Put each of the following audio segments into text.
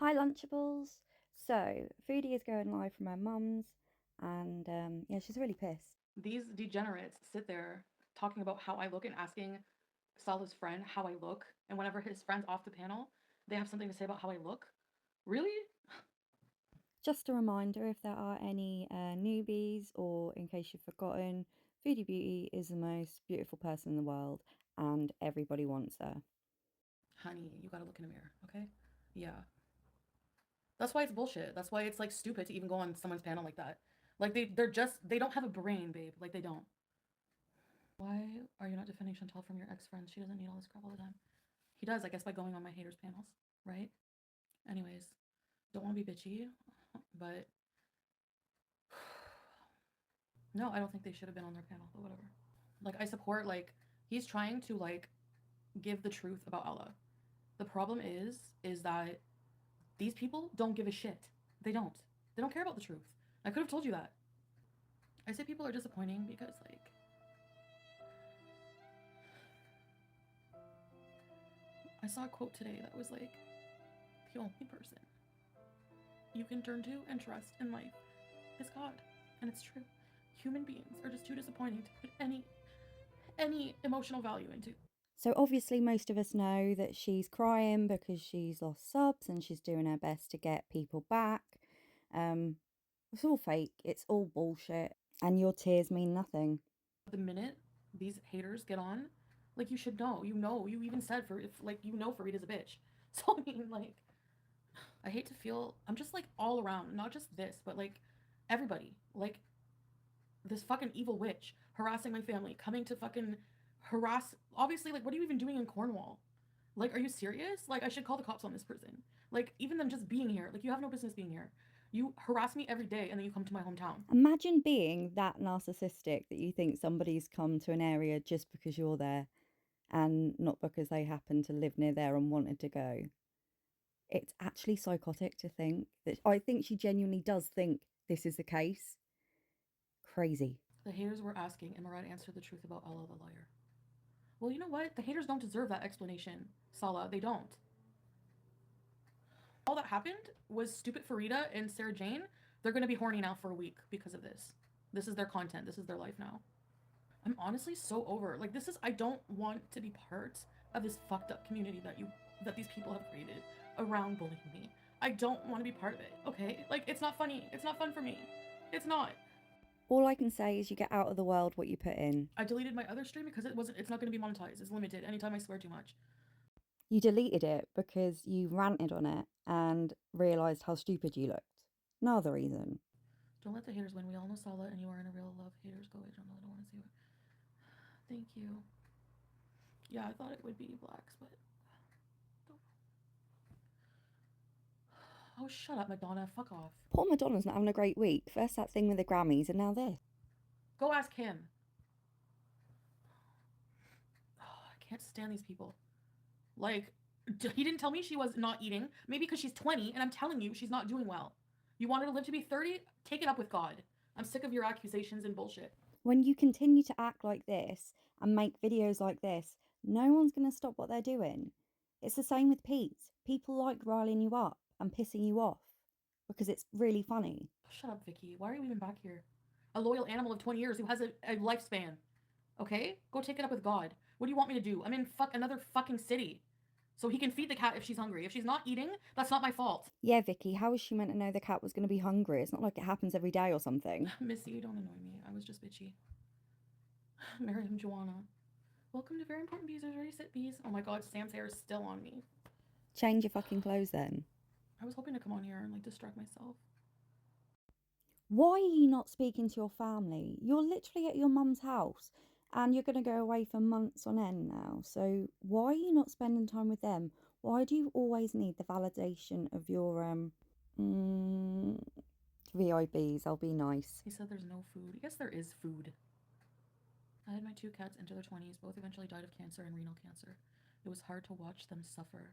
Hi Lunchables. So, Foodie is going live from her mum's, and yeah, she's really pissed. These degenerates sit there talking about how I look and asking Salah's friend how I look, and whenever his friend's off the panel, they have something to say about how I look. Really? Just a reminder, if there are any newbies, or in case you've forgotten, Foodie Beauty is the most beautiful person in the world, and everybody wants her. Honey, you gotta look in the mirror, okay? Yeah. That's why it's bullshit. That's why it's like stupid to even go on someone's panel like that. Like they don't have a brain, babe. Like they don't. Why are you not defending Chantal from your ex-friend? She doesn't need all this crap all the time. He does, I guess, by going on my haters panels, right? Anyways, don't want to be bitchy, but no, I don't think they should have been on their panel, but whatever. Like I support he's trying to give the truth about Allah. The problem is that these people don't give a shit. They don't. They don't care about the truth. I could have told you that. I say people are disappointing because I saw a quote today that was like, the only person you can turn to and trust in life is God. And it's true. Human beings are just too disappointing to put any emotional value into. So, obviously, most of us know that she's crying because she's lost subs and she's doing her best to get people back. Um, it's all fake, it's all bullshit, and your tears mean nothing. The minute these haters get on, you should know. You even said for if Farid is a bitch. So I mean I hate to feel I'm just all around, not just this, but everybody. This fucking evil witch harassing my family, coming to fucking harass obviously what are you even doing in Cornwall? Are you serious? I should call the cops on this person. Even them just being here. You have no business being here. You harass me every day and then you come to my hometown. Imagine being that narcissistic that you think somebody's come to an area just because you're there and not because they happen to live near there and wanted to go. It's actually psychotic to think that. I think she genuinely does think this is the case. Crazy. The haters were asking, and Murad answered the truth about Allah the liar. Well, you know what? The haters don't deserve that explanation, Salah. They don't. All that happened was stupid Farida and Sarah Jane. They're gonna be horny now for a week because of this. This is their content. This is their life now. I'm honestly so over. This is I don't want to be part of this fucked up community that these people have created around bullying me. I don't want to be part of it. Okay? It's not funny. It's not fun for me. It's not. All I can say is you get out of the world what you put in. I deleted my other stream because it's not going to be monetized. It's limited anytime I swear too much. You deleted it because you ranted on it and realised how stupid you looked. No other reason. Don't let the haters win. We all know Salah and you are in a real love. Haters go away. I don't want to see what. Thank you. Yeah, I thought it would be blacks, but oh, shut up, Madonna. Fuck off. Poor Madonna's not having a great week. First that thing with the Grammys and now this. Go ask him. Oh, I can't stand these people. He didn't tell me she was not eating. Maybe because she's 20, and I'm telling you, she's not doing well. You want her to live to be 30? Take it up with God. I'm sick of your accusations and bullshit. When you continue to act like this and make videos like this, no one's going to stop what they're doing. It's the same with Pete. People like riling you up and pissing you off because it's really funny. Shut up, Vicky. Why are you even back here? A loyal animal of 20 years who has a lifespan. Okay? Go take it up with God. What do you want me to do? I'm in another fucking city. So he can feed the cat if she's hungry. If she's not eating, that's not my fault. Yeah, Vicky, how was she meant to know the cat was going to be hungry? It's not like it happens every day or something. Missy, don't annoy me. I was just bitchy. Miriam Joanna. Welcome to Very Important Bees. There's Ready Sit Bees. Oh my god, Sam's hair is still on me. Change your fucking clothes then. I was hoping to come on here and distract myself. Why are you not speaking to your family? You're literally at your mum's house and you're going to go away for months on end now. So why are you not spending time with them? Why do you always need the validation of your VIBs? I'll be nice. He said there's no food. Yes, there is food. I had my two cats enter their 20s. Both eventually died of cancer and renal cancer. It was hard to watch them suffer.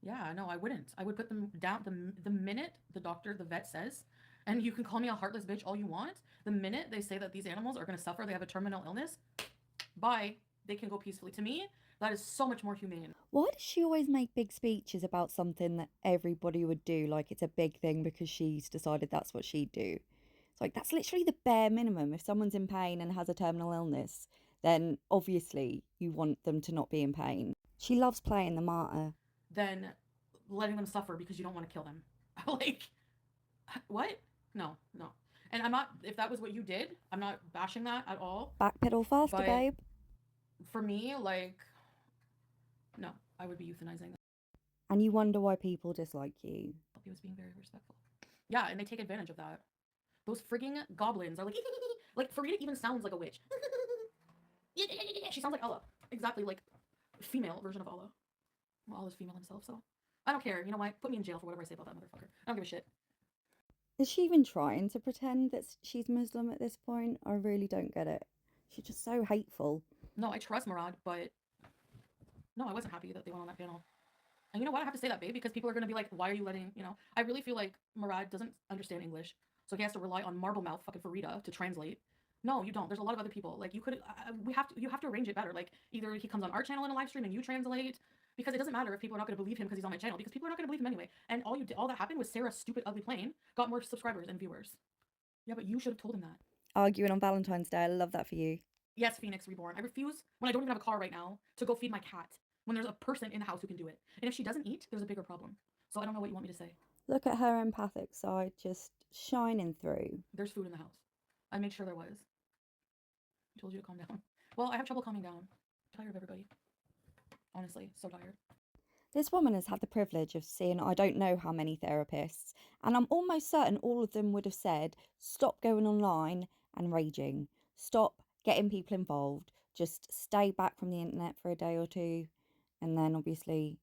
Yeah, no, I wouldn't. I would put them down the minute the vet says, and you can call me a heartless bitch all you want, the minute they say that these animals are going to suffer, they have a terminal illness, bye. They can go peacefully. To me, That is so much more humane. Why does she always make big speeches about something that everybody would do? Like it's a big thing because she's decided that's what she'd do. It's like that's literally the bare minimum. If someone's in pain and has a terminal illness, then obviously you want them to not be in pain. She loves playing the martyr. Than letting them suffer because you don't want to kill them. Like, what? No, no. And I'm not, if that was what you did, I'm not bashing that at all. Backpedal faster, But babe. for me, like, no, I would be euthanizing them. And you wonder why people dislike you. He was being very respectful. Yeah, and they take advantage of that. Those frigging goblins are like, like, Farida even sounds like a witch. She sounds like Allah. Exactly like female version of Allah. Well, Allah's female himself, so I don't care. You know what? Put me in jail for whatever I say about that motherfucker. I don't give a shit. Is she even trying to pretend that she's Muslim at this point? I really don't get it. She's just so hateful. No, I trust Murad, but no, I wasn't happy that they went on that panel. And you know what? I have to say that, babe, because people are going to be like, why are you letting, you know? I really feel like Murad doesn't understand English, so he has to rely on marble mouth fucking Farida to translate. No, you don't. There's a lot of other people. Like, you could, you have to arrange it better. Like, either he comes on our channel in a live stream and you translate, because it doesn't matter if people are not going to believe him because he's on my channel, because people are not going to believe him anyway. And all that happened was Sarah's stupid, ugly plane got more subscribers and viewers. Yeah, but you should have told him that. Arguing on Valentine's Day. I love that for you. Yes, Phoenix Reborn. I refuse, when I don't even have a car right now, to go feed my cat when there's a person in the house who can do it. And if she doesn't eat, there's a bigger problem. So I don't know what you want me to say. Look at her empathic side just shining through. There's food in the house. I made sure there was. I told you to calm down. Well, I have trouble calming down. I'm tired of everybody. Honestly, so tired. This woman has had the privilege of seeing I don't know how many therapists, and I'm almost certain all of them would have said, stop going online and raging. Stop getting people involved. Just stay back from the internet for a day or two, and then obviously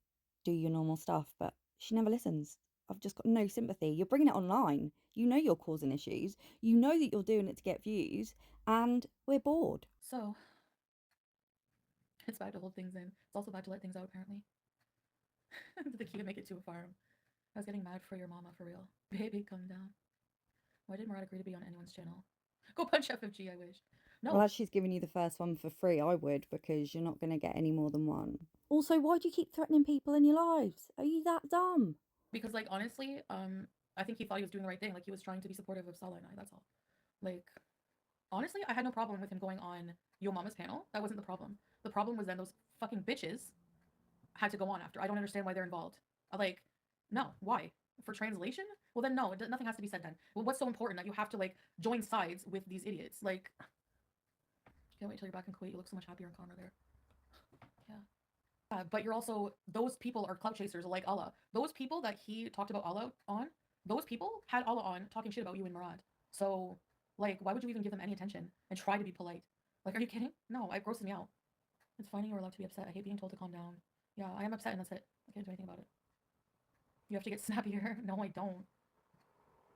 do your normal stuff. But she never listens. I've just got no sympathy. You're bringing it online. You know you're causing issues. You know that you're doing it to get views, and we're bored. So, it's bad to hold things in. It's also bad to let things out, apparently. The key to make it to a farm. I was getting mad for your mama, for real. Baby, calm down. Why did Murad agree to be on anyone's channel? Go punch FFG, I wish. No. Well, as she's giving you the first one for free, I would, because you're not going to get any more than one. Also, why do you keep threatening people in your lives? Are you that dumb? Because, like, honestly, I think he thought he was doing the right thing. Like, he was trying to be supportive of Salah and I, that's all. Like, honestly, I had no problem with him going on Yo Mama's panel. That wasn't the problem. The problem was then those fucking bitches had to go on after. I don't understand why they're involved. Like, no, why? For translation? Well, then no, nothing has to be said then. Well, what's so important that you have to, like, join sides with these idiots? Like, can't wait till you're back in Kuwait. You look so much happier and calmer there. Yeah. But you're also, those people are clout chasers like Allah. Those people that he talked about Allah on, those people had Allah on talking shit about you and Murad. So, like, why would you even give them any attention and try to be polite? Like, are you kidding? No, it grosses me out. It's fine, you're allowed to be upset. I hate being told to calm down. Yeah, I am upset and that's it. I can't do anything about it. You have to get snappier. No, I don't.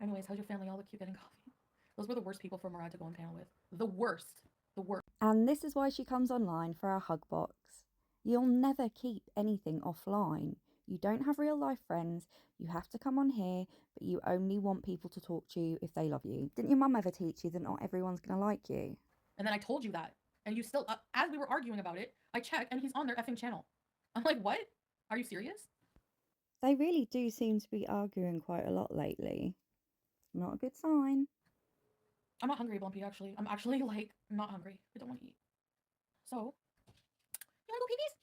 Anyways, how's your family? Y'all look cute getting coffee. Those were the worst people for Murad to go on panel with. The worst. The worst. And this is why she comes online for our hug box. You'll never keep anything offline. You don't have real life friends. You have to come on here, but you only want people to talk to you if they love you. Didn't your mum ever teach you that not everyone's going to like you? And then I told you that. And you still, as we were arguing about it, I checked and he's on their effing channel. I'm like, what? Are you serious? They really do seem to be arguing quite a lot lately. Not a good sign. I'm not hungry, Blumpy, actually. I'm actually, like, not hungry. I don't want to eat. So, you want to go pee-pees?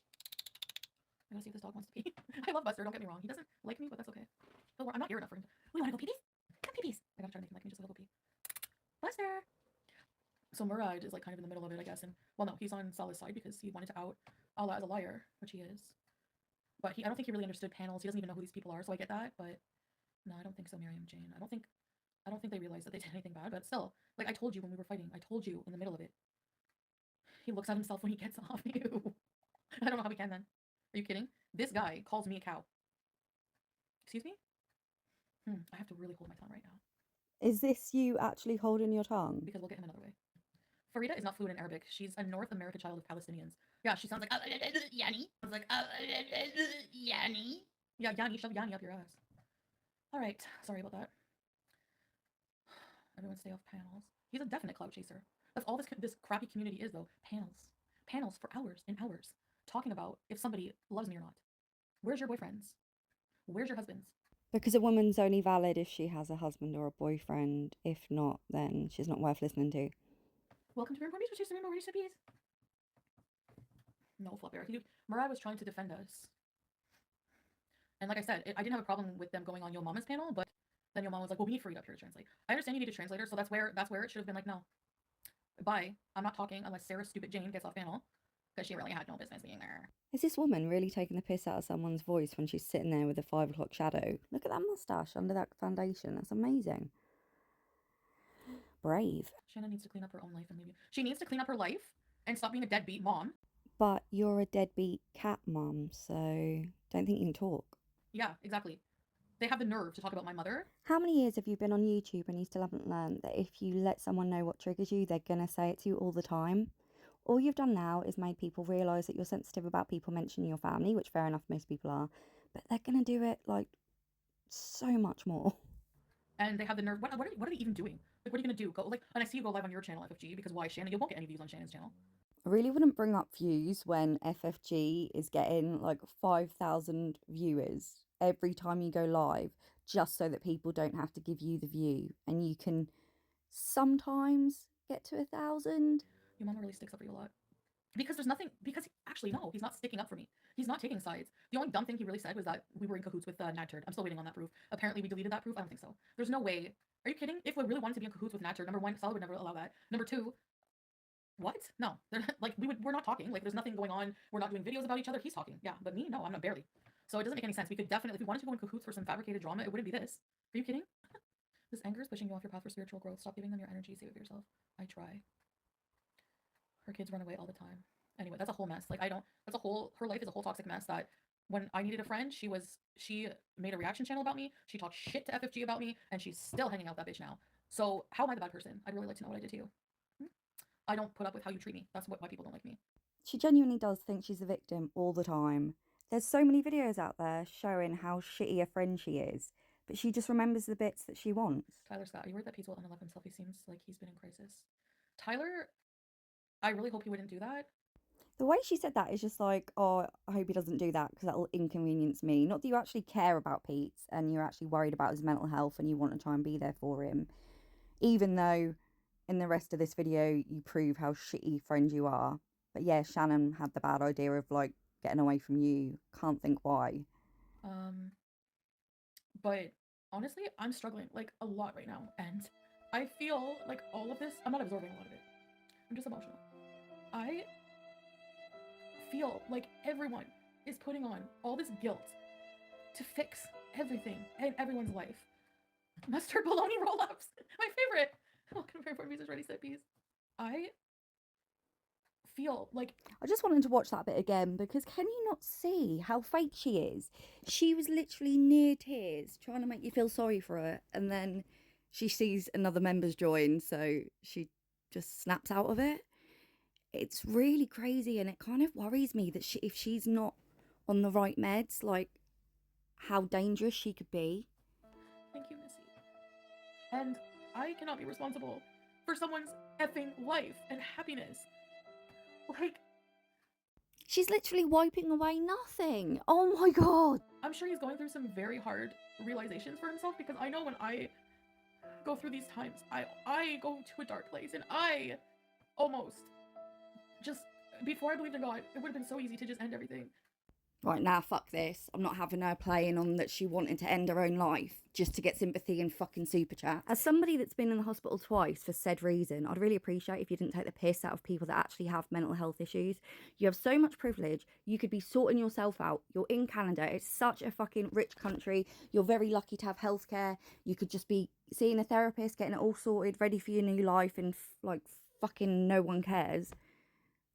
I'm going to see if this dog wants to pee. I love Buster, don't get me wrong. He doesn't like me, but that's okay. I'm not here enough for him. We want to go pee-pees? Come pee-pees. I gotta try to make him like me just a little pee. Buster! So Murad is, like, kind of in the middle of it, I guess. And, well, no, he's on Salah's side because he wanted to out Allah as a liar, which he is. But I don't think he really understood panels. He doesn't even know who these people are, so I get that. But no, I don't think so, Miriam Jane. I don't think they realized that they did anything bad. But still, like, I told you when we were fighting. I told you in the middle of it. He looks at himself when he gets off you. I don't know how he can then. Are you kidding? This guy calls me a cow. Excuse me? I have to really hold my tongue right now. Is this you actually holding your tongue? Because we'll get him another way. Farida is not fluent in Arabic. She's a North America child of Palestinians. Yeah, she sounds like Yanni. I was like Yanni. Yeah, Yanni, shove Yanni up your ass. All right, sorry about that. Everyone stay off panels. He's a definite clout chaser. That's all this crappy community is, though. Panels for hours and hours. talking about if somebody loves me or not. Where's your boyfriends? Where's your husbands? Because a woman's only valid if she has a husband or a boyfriend. If not, then she's not worth listening to. Welcome to Rainbow Beach, which is Rainbow Beach. No, flop Eric. Mariah was trying to defend us. And like I said, I didn't have a problem with them going on Yo Mama's panel, but then Yo Mama was like, well, we need Farid up here to translate. I understand you need a translator, so that's where it should have been like, no. Bye. I'm not talking unless Sarah Stupid Jane gets off panel, because she really had no business being there. Is this woman really taking the piss out of someone's voice when she's sitting there with a 5 o'clock shadow? Look at that moustache under that foundation. That's amazing. Brave. Shannon needs to clean up her own life and leave you. She needs to clean up her life and stop being a deadbeat mom. But you're a deadbeat cat mum, so don't think you can talk. Yeah, exactly. They have the nerve to talk about my mother. How many years have you been on YouTube and you still haven't learned that if you let someone know what triggers you, they're going to say it to you all the time? All you've done now is made people realise that you're sensitive about people mentioning your family, which fair enough, most people are, but they're going to do it, like, so much more. And they have the nerve. What are they even doing? Like, what are you going to do? Go, like, and I see you go live on your channel, FFG, because why, Shannon? You won't get any views on Shannon's channel. I really wouldn't bring up views when FFG is getting, like, 5,000 viewers every time you go live, just so that people don't have to give you the view, and you can sometimes get to 1,000. Your mama really sticks up for you a lot. Because there's nothing, because actually, no, he's not sticking up for me. He's not taking sides. The only dumb thing he really said was that we were in cahoots with Natturd. I'm still waiting on that proof. Apparently, we deleted that proof. I don't think so. There's no way. Are you kidding? If we really wanted to be in cahoots with Natturd, number one, Salah would never allow that. Number two, what? No, like we're not talking. Like there's nothing going on. We're not doing videos about each other. He's talking. Yeah, but me, no, I'm not barely. So it doesn't make any sense. We could definitely, if we wanted to go in cahoots for some fabricated drama, it wouldn't be this. Are you kidding? This anger is pushing you off your path for spiritual growth. Stop giving them your energy. Save it for yourself. I try. Her kids run away all the time. Anyway, that's a whole mess. Like her life is a whole toxic mess that when I needed a friend, she made a reaction channel about me. She talked shit to FFG about me, and she's still hanging out with that bitch now. So how am I the bad person? I'd really like to know what I did to you. I don't put up with how you treat me. That's why people don't like me. She genuinely does think she's a victim all the time. There's so many videos out there showing how shitty a friend she is, but she just remembers the bits that she wants. Tyler Scott, are you worried that Pete's will unalive himself? He seems like he's been in crisis. Tyler, I really hope he wouldn't do that. The way she said that is just like, oh, I hope he doesn't do that because that'll inconvenience me. Not that you actually care about Pete and you're actually worried about his mental health and you want to try and be there for him. Even though in the rest of this video you prove how shitty friend you are. But yeah, Shannon had the bad idea of like getting away from you. Can't think why. But honestly, I'm struggling like a lot right now. And I feel like all of this, I'm not absorbing a lot of it. I'm just emotional. I feel like everyone is putting on all this guilt to fix everything in everyone's life. Mustard bologna roll-ups, my favorite. Welcome to Fairport Music's Ready Set Piece. I feel like I just wanted to watch that bit again because can you not see how fake she is? She was literally near tears trying to make you feel sorry for her, and then she sees another member's join, so she just snaps out of it. It's really crazy, and it kind of worries me that if she's not on the right meds, like how dangerous she could be. Thank you, Missy. And I cannot be responsible for someone's effing life and happiness. Like, she's literally wiping away nothing. Oh my god. I'm sure he's going through some very hard realizations for himself, because I know when I go through these times, I go to a dark place, and I almost just, before I believed in God, it would have been so easy to just end everything. Right, now fuck this. I'm not having her playing on that she wanted to end her own life just to get sympathy and fucking super chat. As somebody that's been in the hospital twice for said reason, I'd really appreciate if you didn't take the piss out of people that actually have mental health issues. You have so much privilege. You could be sorting yourself out. You're in Canada. It's such a fucking rich country. You're very lucky to have healthcare. You could just be seeing a therapist, getting it all sorted, ready for your new life, and like fucking no one cares.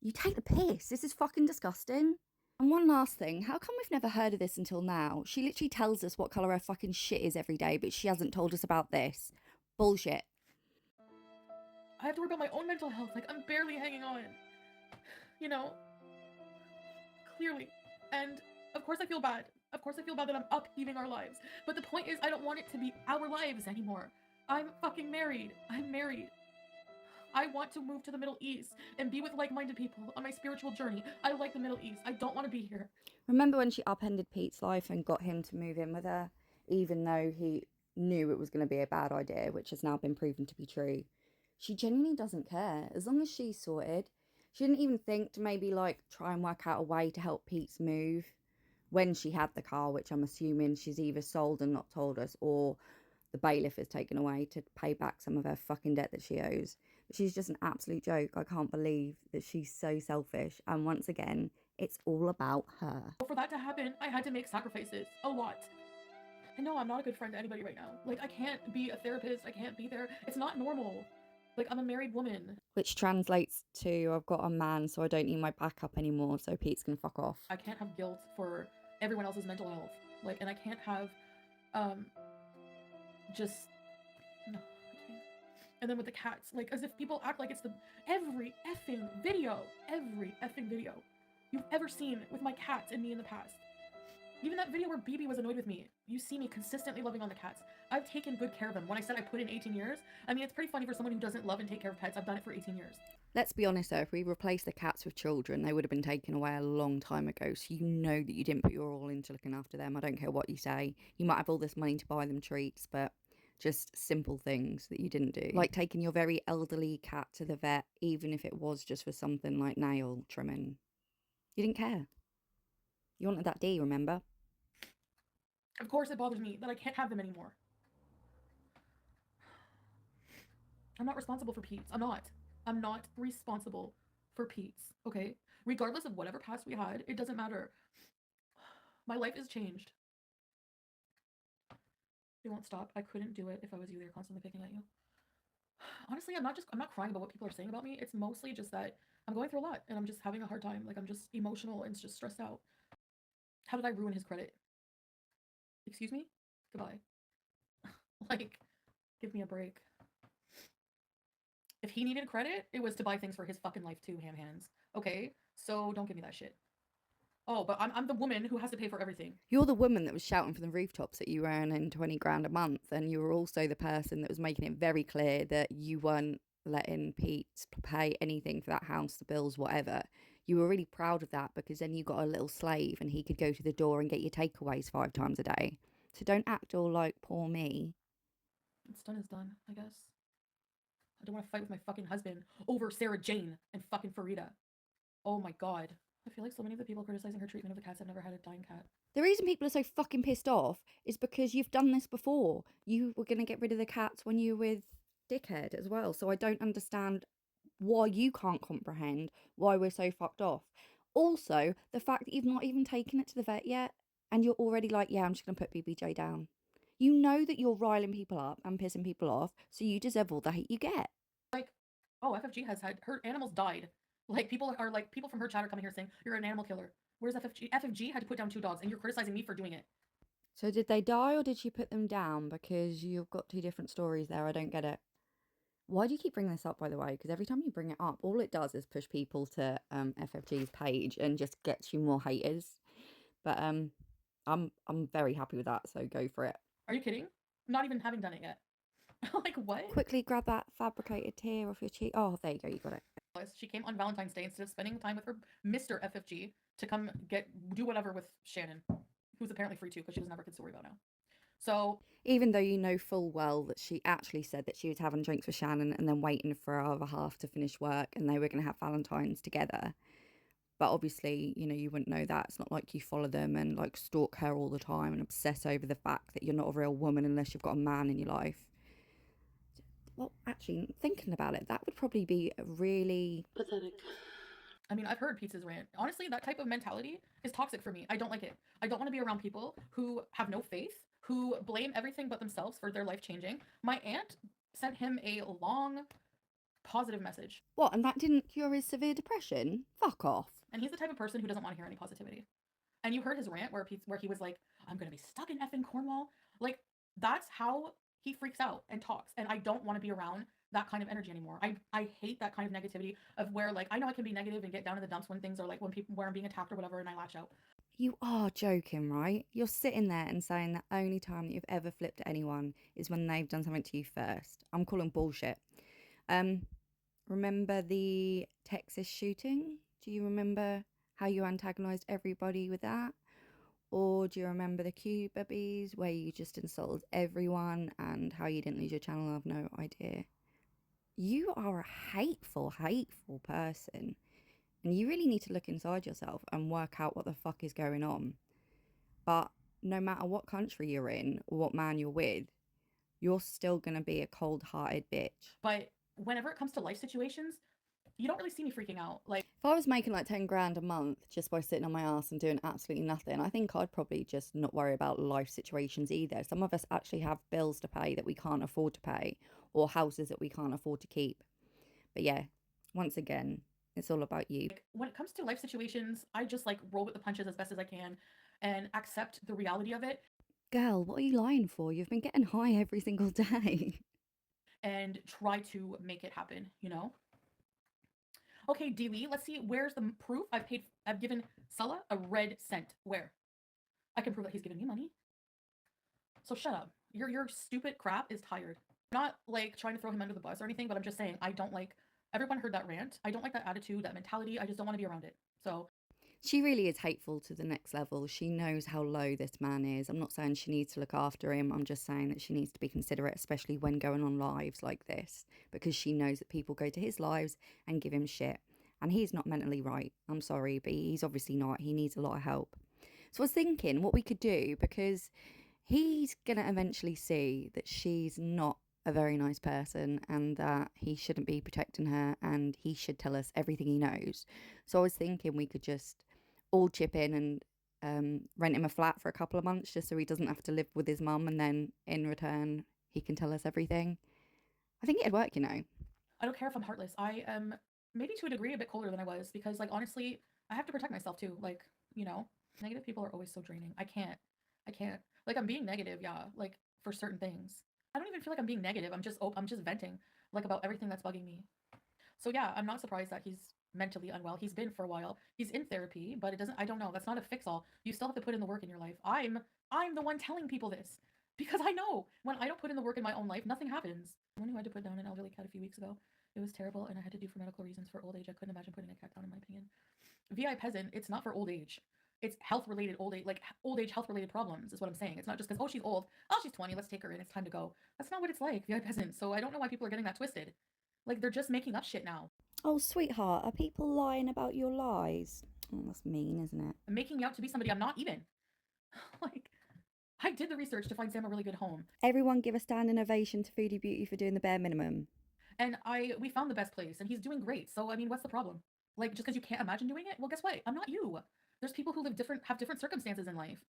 You take the piss. This is fucking disgusting. And one last thing, how come we've never heard of this until now? She literally tells us what colour her fucking shit is every day, but she hasn't told us about this. Bullshit. I have to worry about my own mental health. Like, I'm barely hanging on. You know? Clearly. And of course I feel bad. Of course I feel bad that I'm upheaving our lives. But the point is, I don't want it to be our lives anymore. I'm fucking married. I'm married. I want to move to the Middle East and be with like-minded people on my spiritual journey. I like the Middle East. I don't want to be here. Remember when she upended Pete's life and got him to move in with her, even though he knew it was going to be a bad idea, which has now been proven to be true? She genuinely doesn't care. As long as she's sorted, she didn't even think to maybe like try and work out a way to help Pete's move when she had the car, which I'm assuming she's either sold and not told us, or the bailiff has taken away to pay back some of her fucking debt that she owes. But she's just an absolute joke. I can't believe that she's so selfish. And once again, it's all about her. For that to happen, I had to make sacrifices. A lot. And no, I'm not a good friend to anybody right now. Like, I can't be a therapist. I can't be there. It's not normal. Like, I'm a married woman. Which translates to I've got a man, so I don't need my backup anymore, so Pete's can fuck off. I can't have guilt for everyone else's mental health. Like, and I can't have, just, no, I can't. And then with the cats, like, as if people act like it's every effing video you've ever seen with my cats and me in the past. Even that video where BB was annoyed with me. You see me consistently loving on the cats. I've taken good care of them. When I said I put in 18 years, I mean, it's pretty funny for someone who doesn't love and take care of pets. I've done it for 18 years. Let's be honest though, if we replace the cats with children, they would have been taken away a long time ago. So you know that you didn't put your all into looking after them. I don't care what you say. You might have all this money to buy them treats, but just simple things that you didn't do. Like taking your very elderly cat to the vet, even if it was just for something like nail trimming. You didn't care. You wanted that D, remember? Of course it bothers me that I can't have them anymore. I'm not responsible for Pete's. I'm not responsible for Pete's, okay? Regardless of whatever past we had, it doesn't matter. My life is changed. They won't stop. I couldn't do it if I was you. They're constantly picking at you. Honestly, I'm not crying about what people are saying about me. It's mostly just that I'm going through a lot and I'm just having a hard time. Like, I'm just emotional and just stressed out. How did I ruin his credit? Excuse me? Goodbye. Like, give me a break. If he needed credit, it was to buy things for his fucking life too, ham hands. Okay? So don't give me that shit. Oh, but I'm the woman who has to pay for everything. You're the woman that was shouting from the rooftops that you were earning 20 grand a month, and you were also the person that was making it very clear that you weren't letting Pete pay anything for that house, the bills, whatever. You were really proud of that because then you got a little slave and he could go to the door and get your takeaways 5 times a day. So don't act all like poor me. What's done is done, I guess. I don't want to fight with my fucking husband over Sarah Jane and fucking Farida. Oh my god. I feel like so many of the people criticizing her treatment of the cats have never had a dying cat. The reason people are so fucking pissed off is because you've done this before. You were going to get rid of the cats when you were with Dickhead as well. So I don't understand why you can't comprehend why we're so fucked off. Also, the fact that you've not even taken it to the vet yet and you're already like, yeah, I'm just going to put BBJ down. You know that you're riling people up and pissing people off, so you deserve all the hate you get. Like, oh, FFG has had her animals died. Like, people from her chat are coming here saying, you're an animal killer. Where's FFG? FFG had to put down 2 dogs, and you're criticizing me for doing it. So did they die or did she put them down? Because you've got 2 different stories there. I don't get it. Why do you keep bringing this up, by the way? Because every time you bring it up, all it does is push people to FFG's page and just gets you more haters. But I'm very happy with that, so go for it. Are you kidding? Not even having done it yet. Like, what? Quickly grab that fabricated tear off your cheek. Oh, there you go, you got it. She came on Valentine's Day instead of spending time with her Mr. FFG to come do whatever with Shannon, who's apparently free too because she doesn't have her kids to worry about now. So even though you know full well that she actually said that she was having drinks with Shannon and then waiting for her other half to finish work and they were going to have Valentine's together. But obviously, you know, you wouldn't know that. It's not like you follow them and like stalk her all the time and obsess over the fact that you're not a real woman unless you've got a man in your life. Well, actually, thinking about it, that would probably be really pathetic. I mean, I've heard Pete's rant. Honestly, that type of mentality is toxic for me. I don't like it. I don't want to be around people who have no faith, who blame everything but themselves for their life changing. My aunt sent him a long, positive message. What, and that didn't cure his severe depression? Fuck off. And he's the type of person who doesn't want to hear any positivity. And you heard his rant where he was like, I'm going to be stuck in effing Cornwall. Like, that's how he freaks out and talks. And I don't want to be around that kind of energy anymore. I hate that kind of negativity of where, like, I know I can be negative and get down in the dumps when things are like where I'm being attacked or whatever and I lash out. You are joking, right? You're sitting there and saying the only time that you've ever flipped at anyone is when they've done something to you first. I'm calling bullshit. remember the Texas shooting? Do you remember how you antagonized everybody with that? Or do you remember the Cuba bees where you just insulted everyone and how you didn't lose your channel? I have no idea. You are a hateful, hateful person. And you really need to look inside yourself and work out what the fuck is going on. But no matter what country you're in or what man you're with, you're still going to be a cold hearted bitch. But whenever it comes to life situations, you don't really see me freaking out. Like, if I was making like 10 grand a month just by sitting on my ass and doing absolutely nothing, I think I'd probably just not worry about life situations either. Some of us actually have bills to pay that we can't afford to pay, or houses that we can't afford to keep. But yeah, once again, it's all about you. when it comes to life situations, I just like roll with the punches as best as I can and accept the reality of it. Girl, what are you lying for? You've been getting high every single day. And try to make it happen, you know? Okay, Deely, let's see, where's the proof? I've given Salah a red cent. Where? I can prove that he's given me money. So shut up. Your stupid crap is tired. I'm not like trying to throw him under the bus or anything, but I'm just saying I don't like, everyone heard that rant. I don't like that attitude, that mentality. I just don't want to be around it. So She really is hateful to the next level. She knows how low this man is. I'm not saying she needs to look after him. I'm just saying that she needs to be considerate, especially when going on lives like this, because she knows that people go to his lives and give him shit. And he's not mentally right. I'm sorry, but he's obviously not. He needs a lot of help. So I was thinking what we could do, because he's going to eventually see that she's not a very nice person and that he shouldn't be protecting her and he should tell us everything he knows. So I was thinking we could just all chip in and rent him a flat for a couple of months just so he doesn't have to live with his mum, and then in return he can tell us everything. I think it'd work, you know. I don't care if I'm heartless. I am maybe to a degree a bit colder than I was because like honestly, I have to protect myself too. Like, you know, negative people are always so draining. I can't. Like I'm being negative, yeah, like for certain things. I don't even feel like I'm being negative. I'm just venting like about everything that's bugging me. So yeah, I'm not surprised that he's mentally unwell. He's been for a while. He's in therapy, but it doesn't, I don't know. That's not a fix all. You still have to put in the work in your life. I'm the one telling people this because I know when I don't put in the work in my own life, nothing happens. Someone who had to put down an elderly cat a few weeks ago. It was terrible and I had to do for medical reasons for old age. I couldn't imagine putting a cat down in my opinion. VI peasant, it's not for old age. It's health related old age, like old age health related problems is what I'm saying. It's not just because, oh, she's old. Oh, she's 20. Let's take her in. It's time to go. That's not what it's like, VI peasant. So I don't know why people are getting that twisted. Like they're just making up shit now. Oh, sweetheart, are people lying about your lies? Oh, that's mean, isn't it? Making me out to be somebody I'm not even. Like, I did the research to find Sam a really good home. Everyone give a standing ovation to Foodie Beauty for doing the bare minimum. And we found the best place and he's doing great. So I mean, what's the problem? Like just because you can't imagine doing it? Well, guess what? I'm not you. There's people who have different circumstances in life.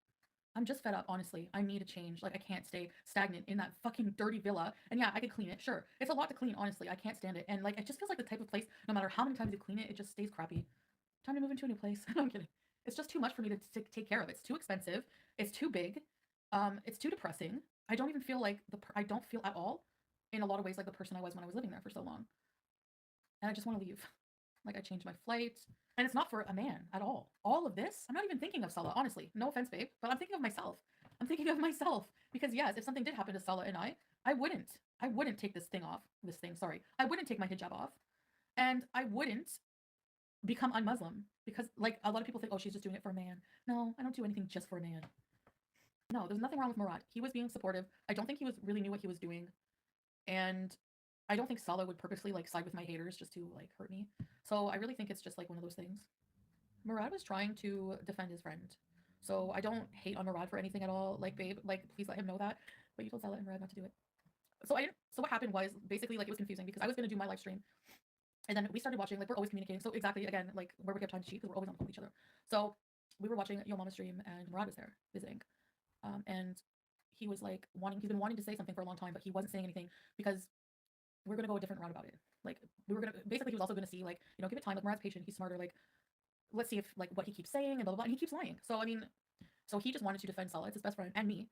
I'm just fed up, honestly. I need a change. Like I can't stay stagnant in that fucking dirty villa. And yeah, I could clean it. Sure. It's a lot to clean, honestly. I can't stand it. And like it just feels like the type of place, no matter how many times you clean it, it just stays crappy. Time to move into a new place. No, I'm kidding. It's just too much for me to take care of. It's too expensive. It's too big. It's too depressing. I don't even feel like I don't feel at all in a lot of ways like the person I was when I was living there for so long. And I just want to leave. Like I changed my flight. And it's not for a man at all. All of this, I'm not even thinking of Salah, honestly. No offense, babe, but I'm thinking of myself. I'm thinking of myself. Because yes, if something did happen to Salah and I wouldn't take sorry. I wouldn't take my hijab off. And I wouldn't become un-Muslim. Because like a lot of people think, oh, she's just doing it for a man. No, I don't do anything just for a man. No, there's nothing wrong with Murad. He was being supportive. I don't think he was really knew what he was doing. And I don't think Salah would purposely like side with my haters just to like hurt me. So I really think it's just like one of those things. Murad was trying to defend his friend. So I don't hate on Murad for anything at all. Like, babe, like please let him know that. But you told Salah and Murad not to do it. So I didn't so what happened was basically like it was confusing because I was gonna do my live stream. And then we started watching, like we're always communicating. So exactly again, like where we have time to cheat because we're always on the phone with each other. So we were watching Yo Mama stream and Murad was there visiting. And he was like he's been wanting to say something for a long time, but he wasn't saying anything because we're gonna go a different route about it. Like we were gonna basically he was also gonna see like, you know, give it time. Like Murad's patient, he's smarter, like let's see if like what he keeps saying and blah blah blah. And he keeps lying. So I mean, so he just wanted to defend Salah, it's his best friend, and me,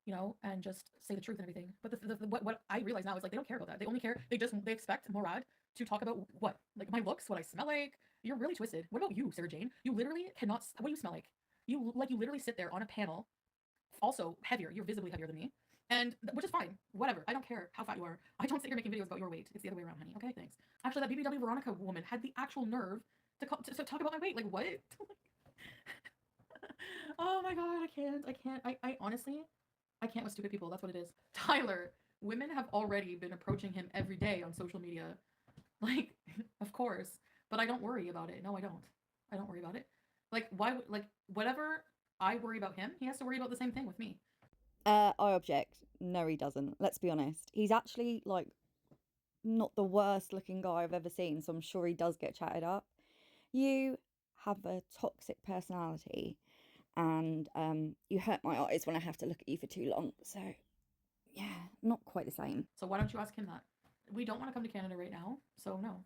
you know, and just say the truth and everything. But what I realize now is like they don't care about that. They only care, they expect Murad to talk about what? Like my looks, what I smell like. You're really twisted. What about you, Sarah Jane? You literally cannot what do you smell like? You literally sit there on a panel, also heavier, you're visibly heavier than me, And which is fine. Whatever. I don't care how fat you are. I don't sit here making videos about your weight. It's the other way around, honey. Okay, thanks. Actually, that BBW Veronica woman had the actual nerve to talk about my weight. Like, what? Oh my god, I can't. I can't. I honestly, I can't with stupid people. That's what it is. Tyler, women have already been approaching him every day on social media. Like, of course. But I don't worry about it. No, I don't. I don't worry about it. Like, why? Like, whatever I worry about him, he has to worry about the same thing with me. I object. No, he doesn't. Let's be honest. He's actually like not the worst looking guy I've ever seen, so I'm sure he does get chatted up. You have a toxic personality, and you hurt my eyes when I have to look at you for too long. So, yeah, not quite the same. So why don't you ask him that? We don't want to come to Canada right now, so no.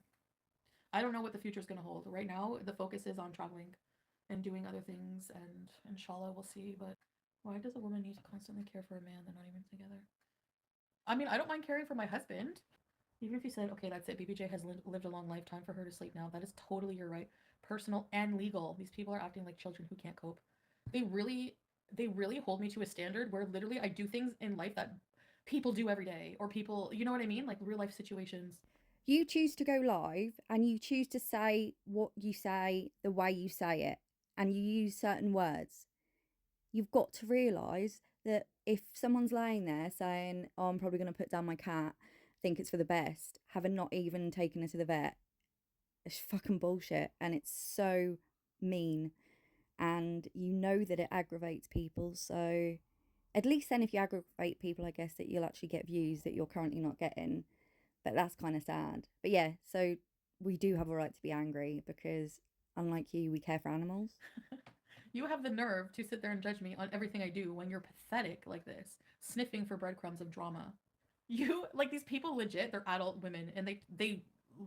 I don't know what the future is going to hold. Right now, the focus is on traveling and doing other things, and inshallah, we'll see. But why does a woman need to constantly care for a man they're not even together? I mean, I don't mind caring for my husband. Even if you said, okay, that's it, BBJ has lived a long lifetime for her to sleep now, that is totally your right, personal and legal. These people are acting like children who can't cope. They really, they really hold me to a standard where literally I do things in life that people do every day, or people, you know what I mean? Like real life situations. You choose to go live and you choose to say what you say the way you say it, and you use certain words. You've got to realise that if someone's laying there saying, "Oh, I'm probably going to put down my cat, think it's for the best," having not even taken her to the vet, it's fucking bullshit. And it's so mean. And you know that it aggravates people. So at least then, if you aggravate people, I guess that you'll actually get views that you're currently not getting. But that's kind of sad. But yeah, so we do have a right to be angry because, unlike you, we care for animals. You have the nerve to sit there and judge me on everything I do when you're pathetic like this, sniffing for breadcrumbs of drama. You like these people legit, they're adult women and they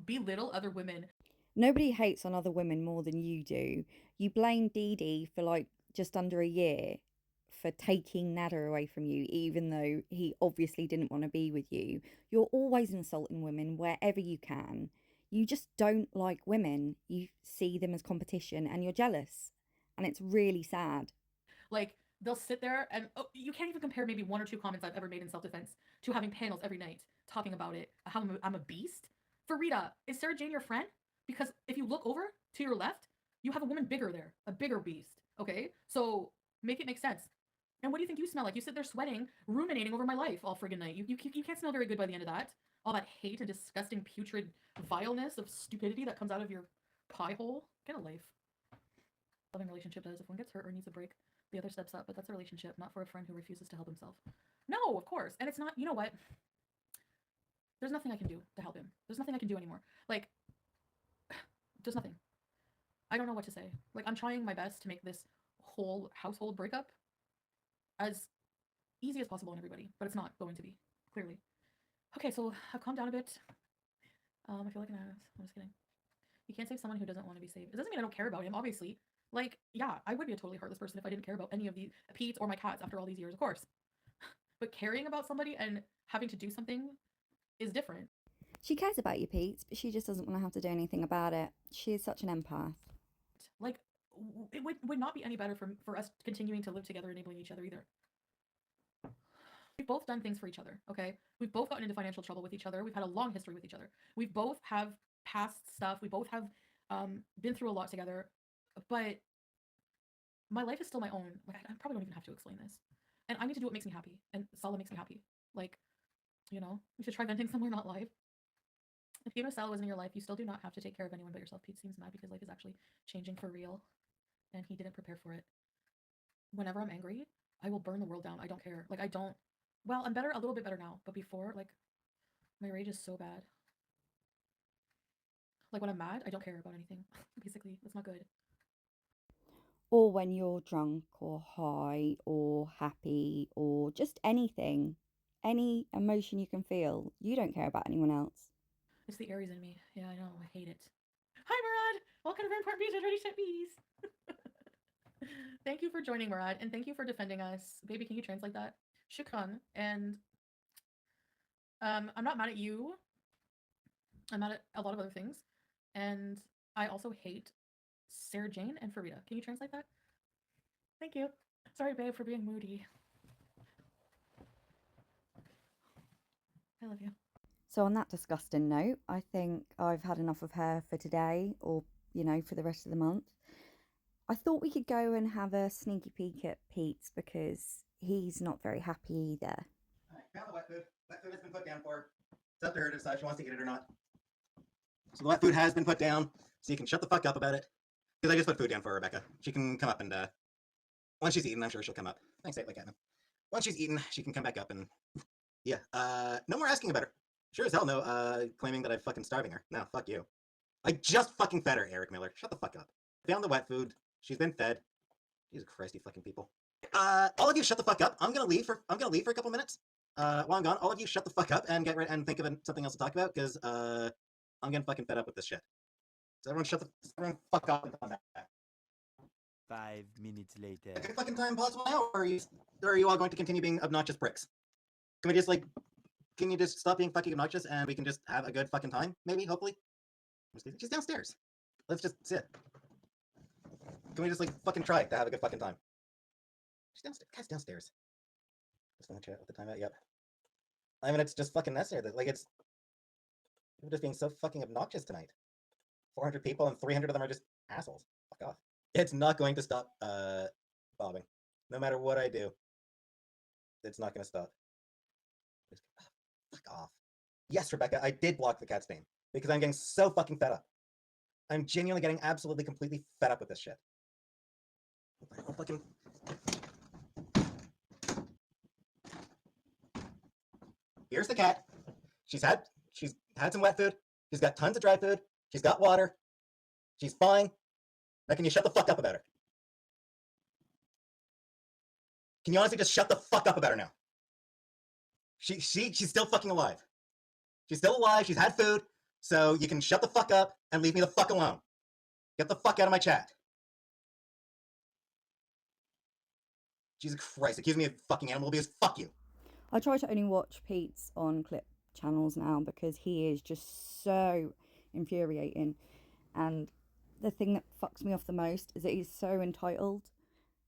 belittle other women. Nobody hates on other women more than you do. You blame Dee Dee for like just under a year for taking Nada away from you, even though he obviously didn't want to be with you. You're always insulting women wherever you can. You just don't like women. You see them as competition and you're jealous. And it's really sad. Like they'll sit there and oh, you can't even compare maybe one or two comments I've ever made in self-defense to having panels every night talking about it, how I'm a beast. Farida, is Sarah Jane your friend? Because if you look over to your left, you have a woman bigger there, a bigger beast. Okay, so make it make sense. And what do you think you smell like? You sit there sweating, ruminating over my life all friggin' night. You can't smell very good by the end of that. All that hate and disgusting, putrid vileness of stupidity that comes out of your pie hole. Get a life. Loving relationship does. If one gets hurt or needs a break, the other steps up. But that's a relationship, not for a friend who refuses to help himself. No, of course. And it's not, you know what? There's nothing I can do to help him. There's nothing I can do anymore. Like, there's nothing. I don't know what to say. Like, I'm trying my best to make this whole household breakup as easy as possible on everybody, but it's not going to be, clearly. Okay, so I've calmed down a bit. I feel like an ass. I'm just kidding. You can't save someone who doesn't want to be saved. It doesn't mean I don't care about him, obviously. Like, yeah, I would be a totally heartless person if I didn't care about any of these Pete's or my cats after all these years, of course. But caring about somebody and having to do something is different. She cares about you, Pete, but she just doesn't want to have to do anything about it. She is such an empath. Like, it would not be any better for us continuing to live together, enabling each other either. We've both done things for each other, okay? We've both gotten into financial trouble with each other. We've had a long history with each other. We both have past stuff. We both have been through a lot together. But my life is still my own. Like, I probably don't even have to explain this. And I need to do what makes me happy. And Salah makes me happy. Like, you know, you should try venting somewhere not live. If you know Salah was in your life, you still do not have to take care of anyone but yourself. Pete seems mad because life is actually changing for real. And he didn't prepare for it. Whenever I'm angry, I will burn the world down. I don't care. Like, I don't. Well, I'm better, a little bit better now. But before, like, my rage is so bad. Like, when I'm mad, I don't care about anything. Basically, it's not good. Or when you're drunk or high or happy or just anything, any emotion you can feel, you don't care about anyone else. It's the Aries in me. Yeah, I know. I hate it. Hi, Murad! Welcome to Rampart Bees and Ready Set Bees! Thank you for joining, Murad, and thank you for defending us. Baby, can you translate that? Shukran. And I'm not mad at you. I'm mad at a lot of other things. And I also hate Sarah Jane and Farida. Can you translate that? Thank you. Sorry, babe, for being moody. I love you. So on that disgusting note, I think I've had enough of her for today, or, you know, for the rest of the month. I thought we could go and have a sneaky peek at Pete's because he's not very happy either. I found the wet food. Wet food has been put down for her. It's up to her to decide if she wants to eat it or not. So the wet food has been put down, so you can shut the fuck up about it. Because I just put food down for Rebecca. She can come up and, once she's eaten, I'm sure she'll come up. Thanks, like Catnip. Once she's eaten, she can come back up and, yeah. No more asking about her. Sure as hell no, claiming that I'm fucking starving her. No, fuck you. I just fucking fed her, Eric Miller. Shut the fuck up. Found the wet food. She's been fed. Jesus Christ, you fucking people. All of you shut the fuck up. I'm gonna leave for a couple minutes. While I'm gone, all of you shut the fuck up and get ready and think of something else to talk about, because I'm getting fucking fed up with this shit. So everyone fuck up and come back. 5 minutes later. A good fucking time possible now, or are you all going to continue being obnoxious pricks? Can you just stop being fucking obnoxious and we can just have a good fucking time? Maybe, hopefully. She's downstairs. Let's just sit. Can we just fucking try to have a good fucking time? She's downstairs. Cat's downstairs. Just want to chat with the timeout. Yep. I mean, it's just fucking necessary. That people just being so fucking obnoxious tonight. 400 people and 300 of them are just assholes. Fuck off. It's not going to stop bobbing. No matter what I do, it's not going to stop. Fuck off. Yes, Rebecca, I did block the cat's name because I'm getting so fucking fed up. I'm genuinely getting absolutely, completely fed up with this shit. I'll fucking... Here's the cat. She's had some wet food. She's got tons of dry food. She's got water. She's fine. Now can you shut the fuck up about her? Can you honestly just shut the fuck up about her now? She's still fucking alive. She's still alive. She's had food. So you can shut the fuck up and leave me the fuck alone. Get the fuck out of my chat. Jesus Christ, accuse me of fucking animal abuse. Fuck you. I try to only watch Pete's on clip channels now because he is just so infuriating. And the thing that fucks me off the most is that he's so entitled.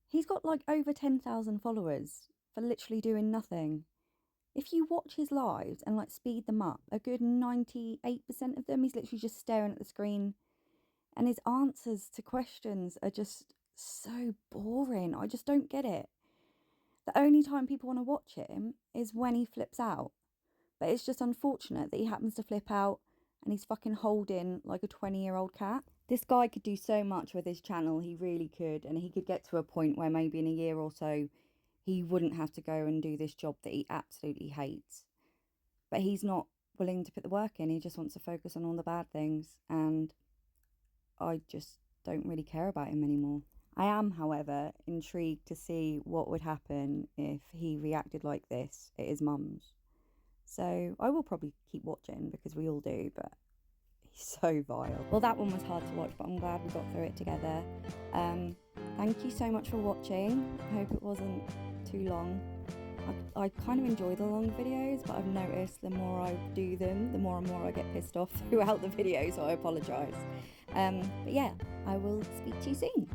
He's got over 10,000 followers for literally doing nothing. If you watch his lives and speed them up, a good 98% of them, he's literally just staring at the screen. And his answers to questions are just so boring. I just don't get it. The only time people want to watch him is when he flips out. But it's just unfortunate that he happens to flip out and he's fucking holding a 20-year-old cat. This guy could do so much with his channel, he really could. And he could get to a point where maybe in a year or so, he wouldn't have to go and do this job that he absolutely hates. But he's not willing to put the work in. He just wants to focus on all the bad things. And I just don't really care about him anymore. I am, however, intrigued to see what would happen if he reacted like this at his mum's. So I will probably keep watching because we all do, but he's so vile. Well, that one was hard to watch, but I'm glad we got through it together. Thank you so much for watching. I hope it wasn't too long. I kind of enjoy the long videos, but I've noticed the more I do them, the more and more I get pissed off throughout the video, so I apologise. But yeah, I will speak to you soon.